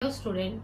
Hello student,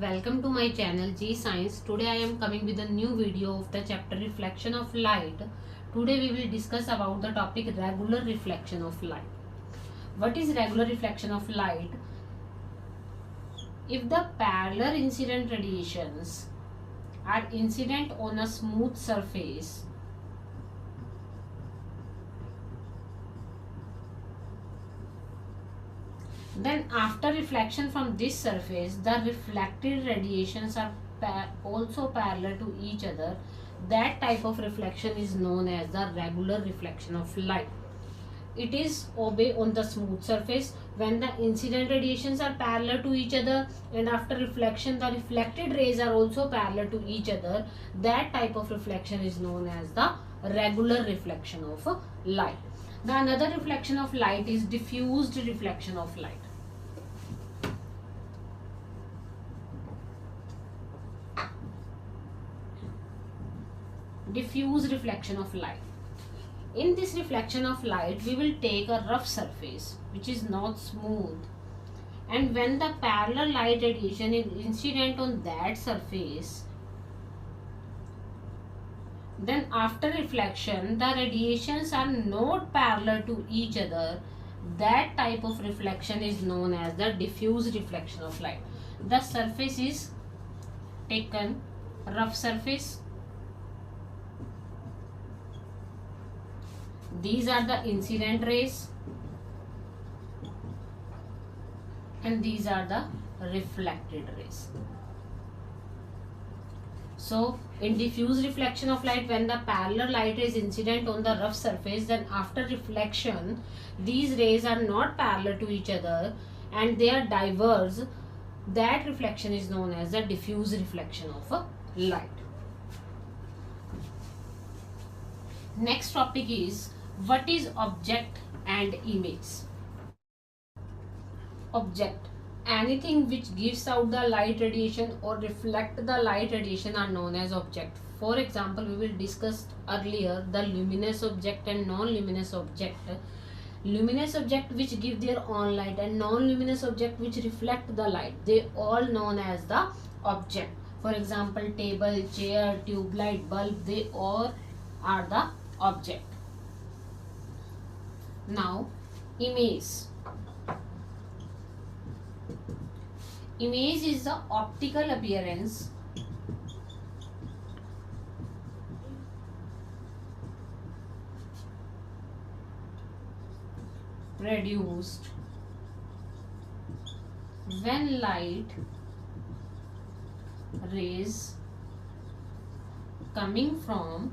welcome to my channel G Science. Today I am coming with a new video of the chapter reflection of light. Today we will discuss about the topic regular reflection of light. What is regular reflection of light? If the parallel incident radiations are incident on a smooth surface, then after reflection from this surface, the reflected radiations are also parallel to each other. That type of reflection is known as the regular reflection of light. It is obey on the smooth surface when the incident radiations are parallel to each other, and after reflection the reflected rays are also parallel to each other. That type of reflection is known as the regular reflection of light. The another reflection of light is diffused reflection of light. Diffuse reflection of light. In this reflection of light, we will take a rough surface which is not smooth, and when the parallel light radiation is incident on that surface, then after reflection the radiations are not parallel to each other. That type of reflection is known as the diffuse reflection of light. The surface is taken, rough surface. These are the incident rays and these are the reflected rays. So in diffuse reflection of light, when the parallel light is incident on the rough surface, then after reflection these rays are not parallel to each other and they are diverse. That reflection is known as the diffuse reflection of light. Next topic is, what is object and image? Object, anything which gives out the light radiation or reflect the light radiation are known as object. For example, we will discuss earlier the luminous object and non-luminous object. Luminous object which give their own light and non-luminous object which reflect the light, they all known as the object. For example, table, chair, tube light, bulb, they all are the object. Now image. Image is the optical appearance produced when light rays coming from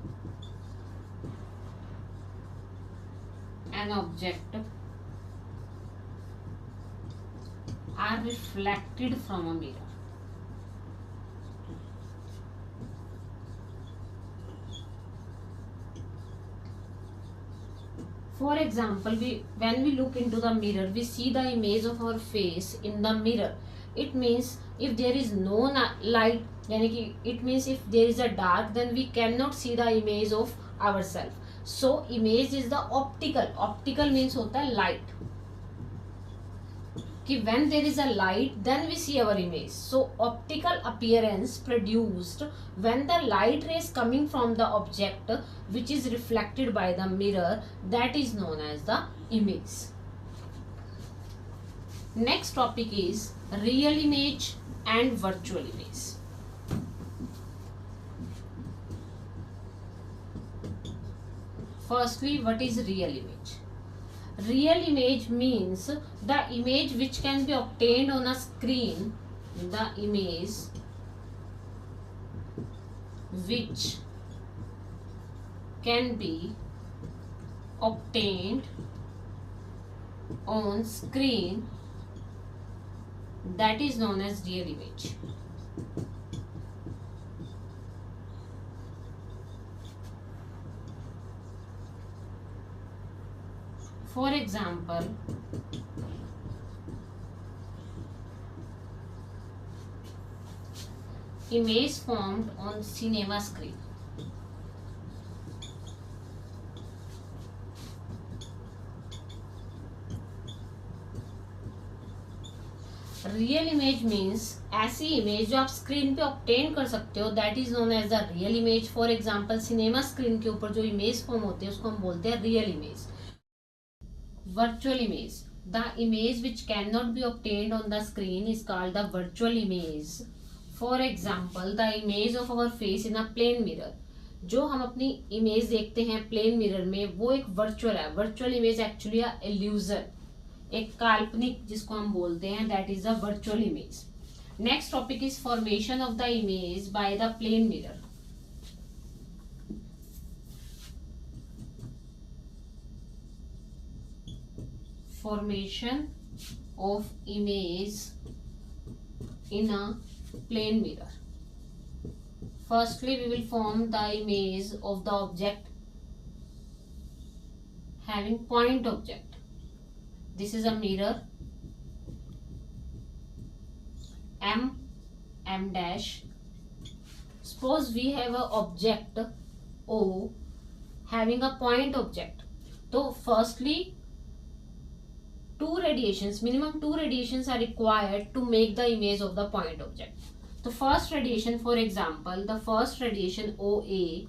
an object are reflected from a mirror. For example, when we look into the mirror, we see the image of our face in the mirror. It means if there is no light, it means if there is a dark, then we cannot see the image of ourselves. So image is the optical. Optical means होता है light. कि when there is a light, then we see our image. So optical appearance produced when the light rays coming from the object which is reflected by the mirror, that is known as the image. Next topic is real image and virtual image. Firstly, what is real image? Real image means the image which can be obtained on a screen. The image which can be obtained on screen, that is known as real image. For example, image formed on cinema screen. Real image means ऐसी image जो आप screen पे obtain कर सकते हो, that is known as the real image. For example cinema screen के ऊपर जो इमेज फॉर्म होते हैं उसको हम बोलते हैं real image. Virtual image, the image which can not be obtained on the screen is called the virtual image. For example the image of our face in a plane mirror. जो हम अपनी image देखते हैं plane mirror में वो एक virtual है. Virtual image actually illusion, एक काल्पनिक जिसको हम बोलते हैं, that is a virtual image. Next topic is formation of the image by the plane mirror. Formation of image in a plane mirror. Firstly, we will form the image of the object having point object. This is a mirror M dash. Suppose we have a object O having a point object. So firstly, minimum two radiations are required to make the image of the point object. The first radiation, for example, the first radiation OA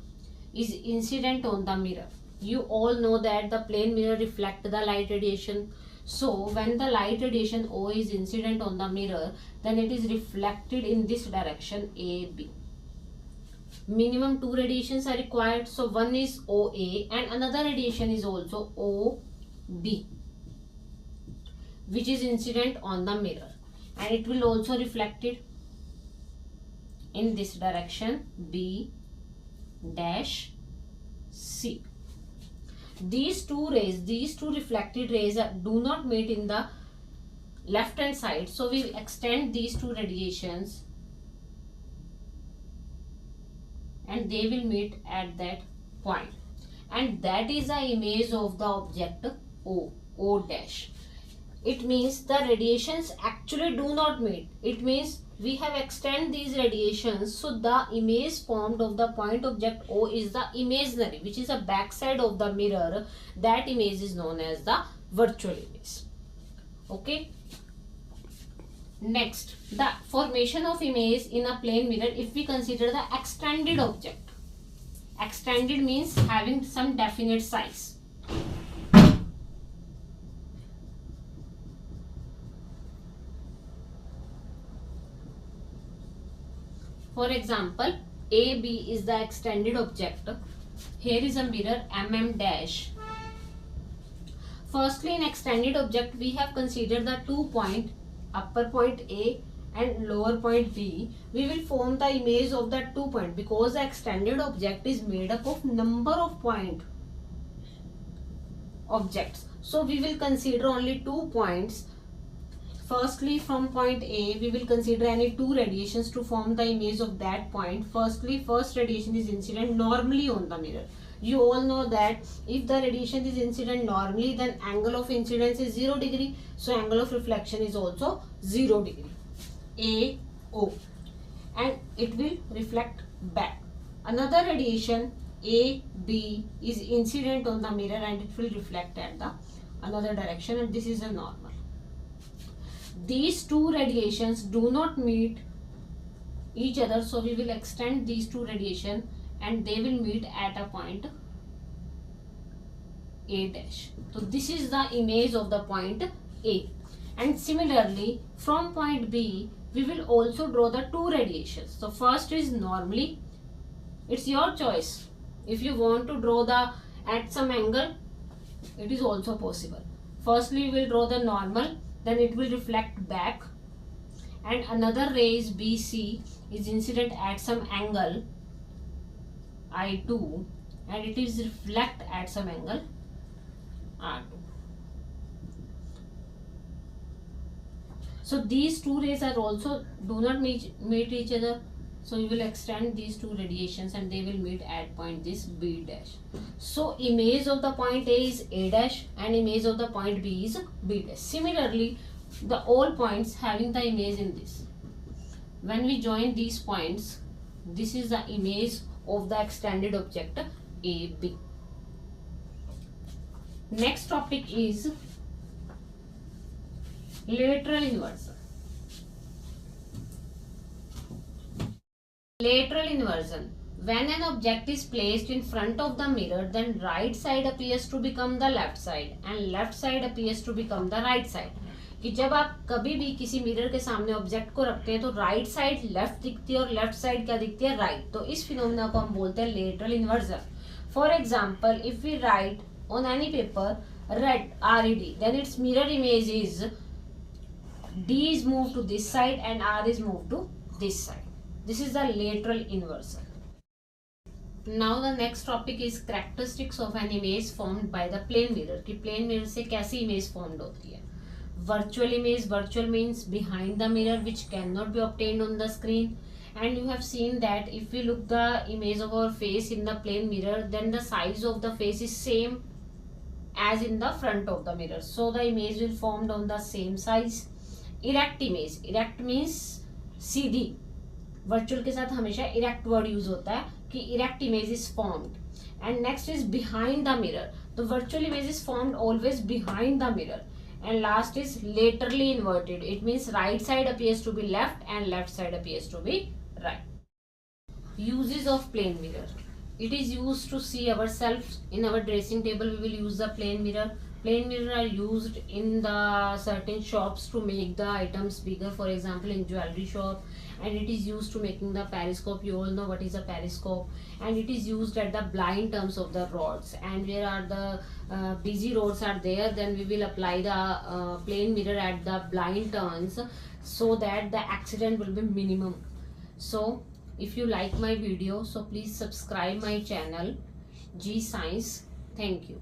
is incident on the mirror. You all know that the plane mirror reflect the light radiation. So when the light radiation O is incident on the mirror, then it is reflected in this direction AB. Minimum two radiations are required. So one is OA and another radiation is also OB, which is incident on the mirror, and it will also reflected in this direction B dash C. These two reflected rays do not meet in the left hand side, so we extend these two radiations and they will meet at that point, and that is the image of the object O dash. It means the radiations actually do not meet. It means we have extended these radiations, so the image formed of the point object O is the imaginary, which is a backside of the mirror. That image is known as the virtual image. Okay. Next, the formation of image in a plane mirror. If we consider the extended object, extended means having some definite size. For example, AB is the extended object. Here is a mirror MM dash. Firstly, in extended object, we have considered the 2 point, upper point A and lower point B. We will form the image of the 2 point because the extended object is made up of number of point objects. So we will consider only 2 points. Firstly, from point A, we will consider any two radiations to form the image of that point. Firstly, first radiation is incident normally on the mirror. You all know that if the radiation is incident normally, then angle of incidence is 0 degree. So angle of reflection is also 0 degree. AO. And it will reflect back. Another radiation AB is incident on the mirror and it will reflect at the another direction, and this is a normal. These two radiations do not meet each other, so we will extend these two radiations and they will meet at a point A dash. So this is the image of the point A. And similarly, from point B, we will also draw the two radiations. So first is normally. It's your choice. If you want to draw the at some angle, it is also possible. Firstly, we will draw the normal, then it will reflect back, and another ray is BC is incident at some angle I2 and it is reflect at some angle R2. So these two rays are also do not meet each other, so we will extend these two radiations and they will meet at point this B dash. So image of the point A is A dash and image of the point B is B dash. Similarly, the all points having the image in this. When we join these points, this is the image of the extended object AB. Next topic is lateral inversion. Lateral inversion. When an object is placed in front of the mirror, then right side appears to become the left side and left side appears to become the right side. कि जब आप कभी भी किसी mirror के सामने object को रखते हैं तो राइट साइड लेफ्ट दिखती है और लेफ्ट साइड क्या दिखती है, राइट. तो इस फिनोमेना को हम बोलते हैं lateral inversion. For example, if we write on any paper red RED, then its mirror image is D is moved to this side and R is moved to this side. This is the lateral inversion. Now the next topic is characteristics of an image formed by the plane mirror. कि plane mirror से कैसी image formed होती है. Virtual image. Virtual means behind the mirror, which cannot be obtained on the screen. And you have seen that if we look the image of our face in the plane mirror, then the size of the face is same as in the front of the mirror. So the image will formed on the same size. Erect image. Erect means सीधी. Virtual के साथ हमेशा erect word use होता है कि erect image is formed. And next is behind the mirror. तो virtual image is formed always behind the mirror. And last is laterally inverted. It means right side appears to be left and left side appears to be right. Uses of plane mirror. It is used to see ourselves in our dressing table. We will use the plane mirror. Plane mirror are used in the certain shops to make the items bigger. For example, in jewelry shop, and it is used to making the periscope. You all know what is a periscope. And it is used at the blind terms of the rods. And where are the busy roads are there, then we will apply the plane mirror at the blind turns so that the accident will be minimum. So if you like my video, so please subscribe my channel G Science. Thank you.